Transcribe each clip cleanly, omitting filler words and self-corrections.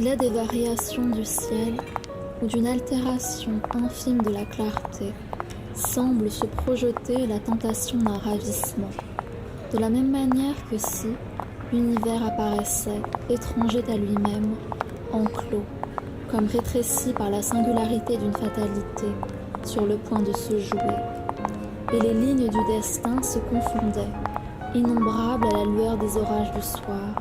Il est des variations du ciel où d'une altération infime de la clarté semble se projeter la tentation d'un ravissement, de la même manière que si l'univers apparaissait étranger à lui-même, enclos, comme rétréci par la singularité d'une fatalité sur le point de se jouer, et les lignes du destin se confondaient, innombrables à la lueur des orages du soir,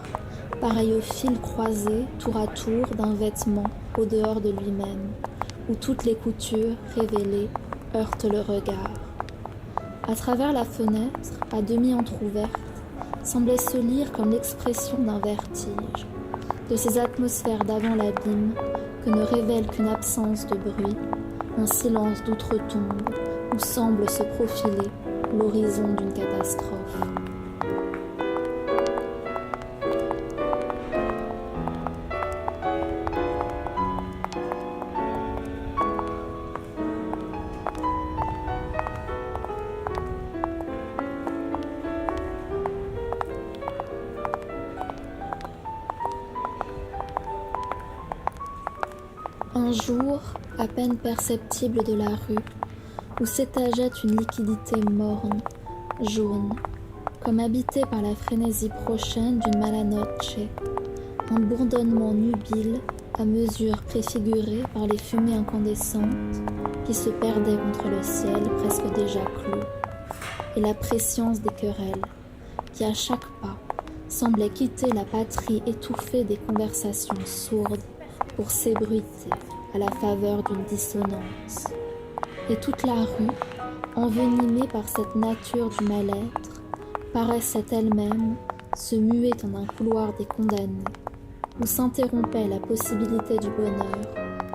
pareil au fil croisé tour à tour d'un vêtement au dehors de lui-même, où toutes les coutures révélées heurtent le regard. À travers la fenêtre, à demi entr'ouverte, semblait se lire comme l'expression d'un vertige, de ces atmosphères d'avant l'abîme que ne révèle qu'une absence de bruit, un silence d'outre-tombe où semble se profiler l'horizon d'une catastrophe. Un jour, à peine perceptible de la rue, où s'étageait une liquidité morne, jaune, comme habitée par la frénésie prochaine d'une malanoche, un bourdonnement nubile à mesure préfiguré par les fumées incandescentes qui se perdaient contre le ciel presque déjà clos, et la prescience des querelles, qui à chaque pas semblait quitter la patrie étouffée des conversations sourdes pour s'ébruiter à la faveur d'une dissonance. Et toute la rue, envenimée par cette nature du mal-être, paraissait elle-même se muer en un couloir des condamnés, où s'interrompait la possibilité du bonheur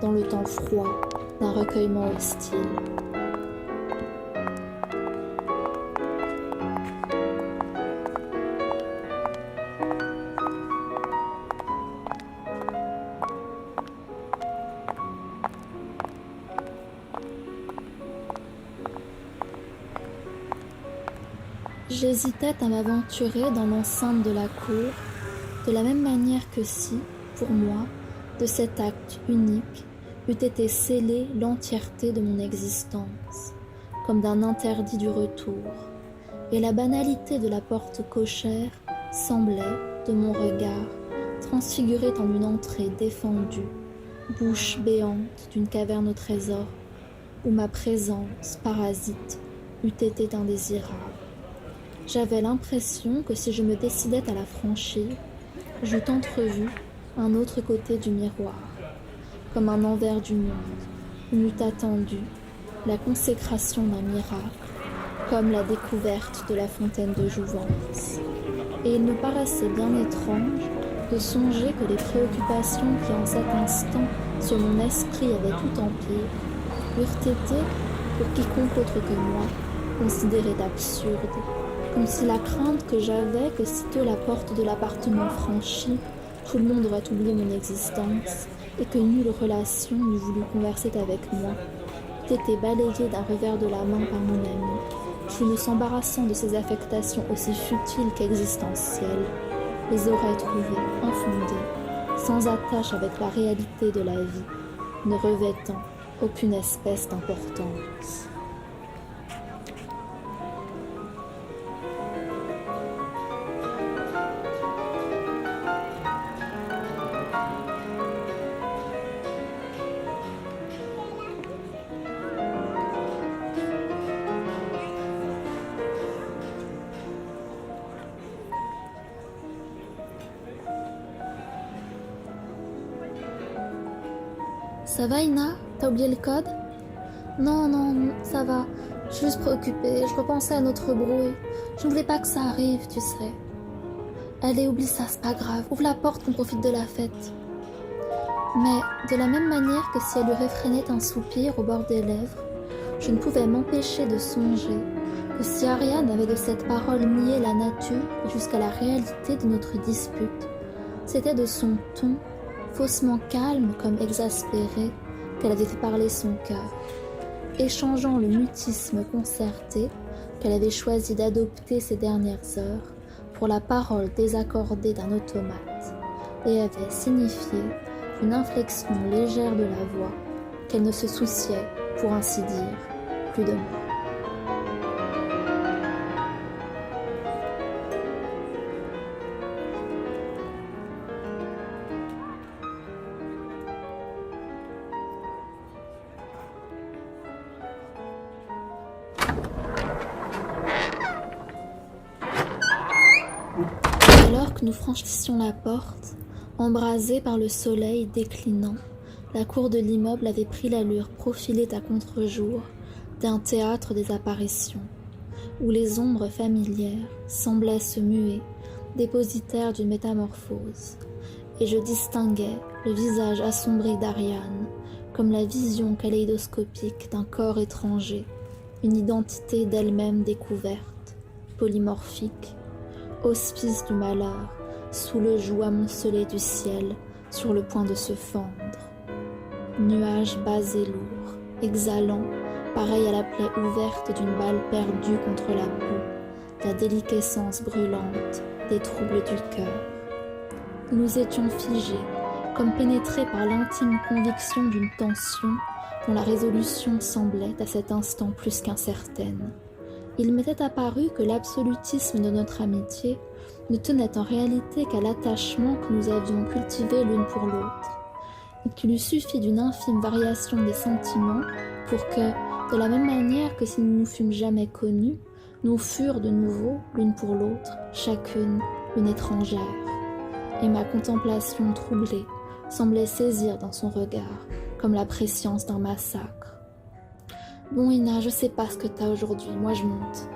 dans le temps froid d'un recueillement hostile. J'hésitais à m'aventurer dans l'enceinte de la cour, de la même manière que si, pour moi, de cet acte unique eût été scellée l'entièreté de mon existence, comme d'un interdit du retour, et la banalité de la porte cochère semblait, de mon regard, transfigurée en une entrée défendue, bouche béante d'une caverne au trésor, où ma présence, parasite, eût été indésirable. J'avais l'impression que si je me décidais à la franchir, j'eus entrevu un autre côté du miroir, comme un envers du monde, où m'eût attendu la consécration d'un miracle, comme la découverte de la fontaine de jouvence. Et il me paraissait bien étrange de songer que les préoccupations qui en cet instant sur mon esprit avaient tout empire, eurent été, pour quiconque autre que moi, considérées absurdes, comme si la crainte que j'avais que sitôt la porte de l'appartement franchie, tout le monde aurait oublié mon existence et que nulle relation n'eût voulu converser avec moi, eût été balayée d'un revers de la main par mon ami, qui, ne s'embarrassant de ses affectations aussi futiles qu'existentielles, les aurait trouvées infondées, sans attache avec la réalité de la vie, ne revêtant aucune espèce d'importance. Ça va, Ina? T'as oublié le code? Non, ça va. Je suis juste préoccupée. Je repensais à notre brouille. Je ne voulais pas que ça arrive, tu sais. Allez, oublie ça, c'est pas grave. Ouvre la porte qu'on profite de la fête. Mais, de la même manière que si elle lui réfrénait un soupir au bord des lèvres, je ne pouvais m'empêcher de songer que si Ariane avait de cette parole nié la nature jusqu'à la réalité de notre dispute, c'était de son ton, faussement calme comme exaspéré, qu'elle avait fait parler son cœur, échangeant le mutisme concerté qu'elle avait choisi d'adopter ces dernières heures pour la parole désaccordée d'un automate, et avait signifié une inflexion légère de la voix, qu'elle ne se souciait, pour ainsi dire, plus de moi. Alors que nous franchissions la porte, embrasée par le soleil déclinant, la cour de l'immeuble avait pris l'allure profilée à contre-jour d'un théâtre des apparitions, où les ombres familières semblaient se muer, dépositaires d'une métamorphose, et je distinguais le visage assombri d'Ariane comme la vision kaléidoscopique d'un corps étranger, une identité d'elle-même découverte, polymorphique, hospice du malheur, sous le joug amoncelé du ciel, sur le point de se fendre. Nuages bas et lourds, exhalant, pareil à la plaie ouverte d'une balle perdue contre la boue, la déliquescence brûlante des troubles du cœur. Nous étions figés, comme pénétrés par l'intime conviction d'une tension dont la résolution semblait à cet instant plus qu'incertaine. Il m'était apparu que l'absolutisme de notre amitié ne tenait en réalité qu'à l'attachement que nous avions cultivé l'une pour l'autre, et qu'il eût suffi d'une infime variation des sentiments pour que, de la même manière que si nous nous fûmes jamais connus, nous fûmes de nouveau, l'une pour l'autre, chacune une étrangère. Et ma contemplation troublée semblait saisir dans son regard comme la prescience d'un massacre. Bon, Ina, je sais pas ce que t'as aujourd'hui, moi je monte.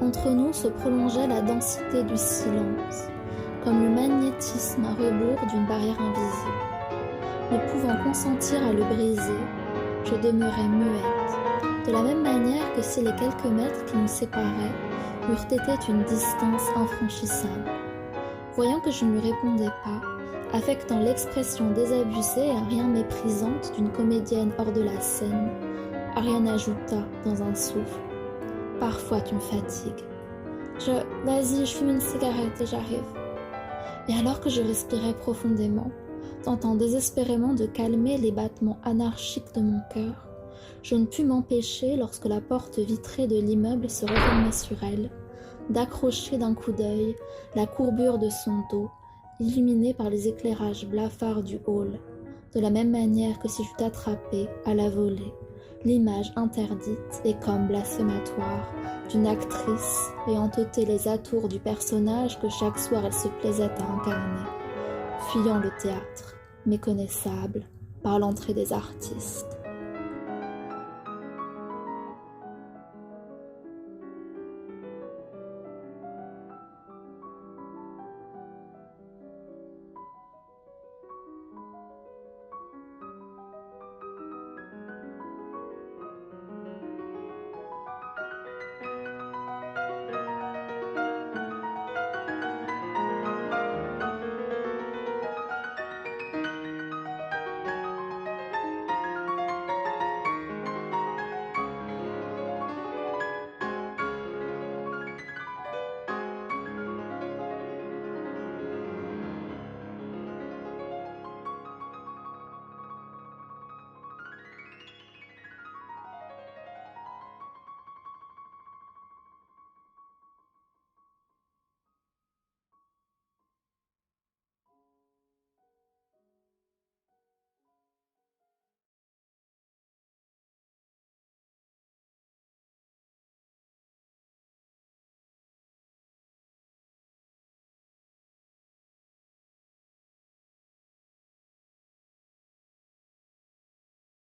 Entre nous se prolongeait la densité du silence, comme le magnétisme à rebours d'une barrière invisible. Ne pouvant consentir à le briser, je demeurais muette, de la même manière que si les quelques mètres qui nous séparaient eurent été une distance infranchissable. Voyant que je ne lui répondais pas, affectant l'expression désabusée et un rien méprisante d'une comédienne hors de la scène, Ariane ajouta dans un souffle: « Parfois tu me fatigues. Vas-y, je fume une cigarette et j'arrive. » Et alors que je respirais profondément, tentant désespérément de calmer les battements anarchiques de mon cœur, je ne pus m'empêcher, lorsque la porte vitrée de l'immeuble se refermait sur elle, d'accrocher d'un coup d'œil la courbure de son dos, illuminée par les éclairages blafards du hall, de la même manière que si j'eus attrapé, à la volée, l'image interdite et comme blasphématoire d'une actrice ayant ôté les atours du personnage que chaque soir elle se plaisait à incarner, fuyant le théâtre, méconnaissable, par l'entrée des artistes.